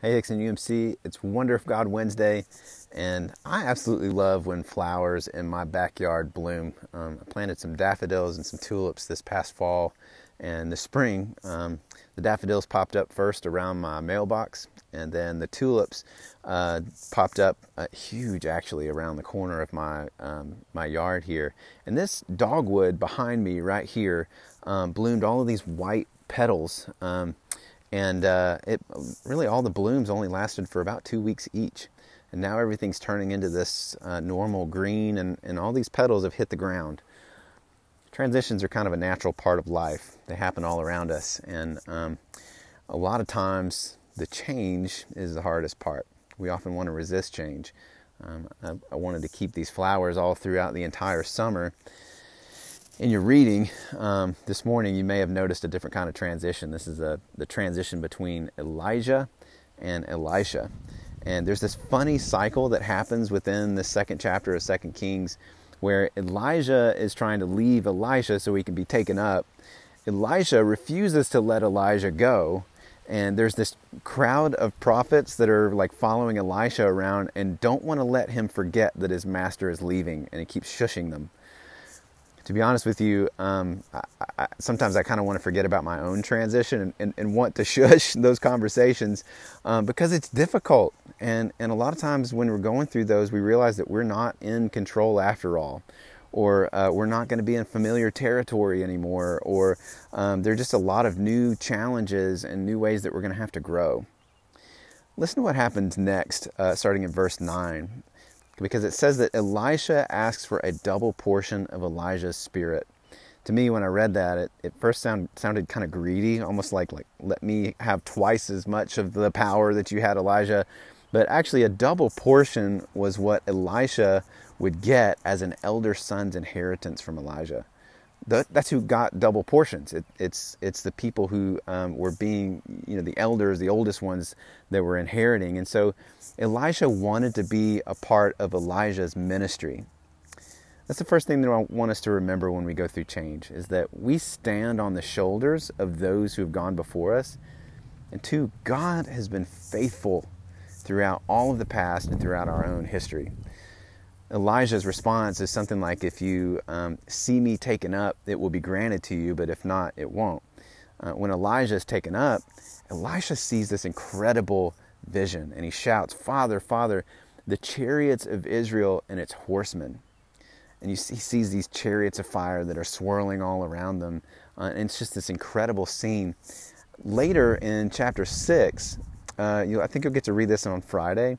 Hey, Hixon UMC, it's Wonder of God Wednesday, and I absolutely love when flowers in my backyard bloom. I planted some daffodils and some tulips this past fall, and this spring, the daffodils popped up first around my mailbox, and then the tulips popped up huge, actually, around the corner of my yard here. And this dogwood behind me right here bloomed all of these white petals. And it really, all the blooms only lasted for about 2 weeks each. And now everything's turning into this normal green, and all these petals have hit the ground. Transitions are kind of a natural part of life. They happen all around us. And a lot of times the change is the hardest part. We often want to resist change. I wanted to keep these flowers all throughout the entire summer. In your reading this morning, you may have noticed a different kind of transition. This is the transition between Elijah and Elisha. And there's this funny cycle that happens within the second chapter of 2 Kings where Elijah is trying to leave Elisha so he can be taken up. Elisha refuses to let Elijah go. And there's this crowd of prophets that are like following Elisha around and don't want to let him forget that his master is leaving, and he keeps shushing them. To be honest with you, sometimes I kind of want to forget about my own transition and want to shush those conversations because it's difficult. And a lot of times when we're going through those, we realize that we're not in control after all, or we're not going to be in familiar territory anymore, or there are just a lot of new challenges and new ways that we're going to have to grow. Listen to what happens next, starting in verse 9. Because it says that Elisha asks for a double portion of Elijah's spirit. To me, when I read that, it first sounded kind of greedy, almost like let me have twice as much of the power that you had, Elijah. But actually, a double portion was what Elisha would get as an elder son's inheritance from Elijah. That's who got double portions. It's the people who were being, the elders, the oldest ones that were inheriting. And so Elisha wanted to be a part of Elijah's ministry. That's the first thing that I want us to remember when we go through change, is that we stand on the shoulders of those who have gone before us. And two, God has been faithful throughout all of the past and throughout our own history. Elijah's response is something like, if you see me taken up, it will be granted to you, but if not, it won't. When Elijah is taken up, Elisha sees this incredible vision, and he shouts, "Father, Father, the chariots of Israel and its horsemen." And he sees these chariots of fire that are swirling all around them, and it's just this incredible scene. Later in chapter 6, I think you'll get to read this on Friday,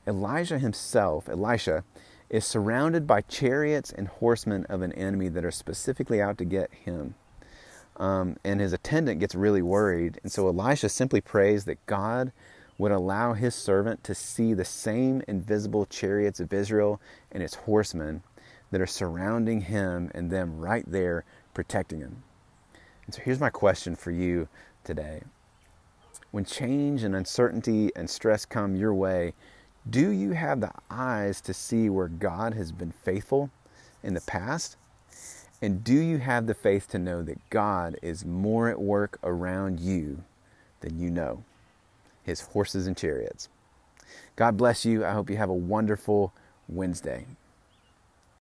Elisha, is surrounded by chariots and horsemen of an enemy that are specifically out to get him. And his attendant gets really worried. And so Elisha simply prays that God would allow his servant to see the same invisible chariots of Israel and its horsemen that are surrounding him and them right there protecting him. And so here's my question for you today. When change and uncertainty and stress come your way, do you have the eyes to see where God has been faithful in the past? And do you have the faith to know that God is more at work around you than you know? His horses and chariots. God bless you. I hope you have a wonderful Wednesday.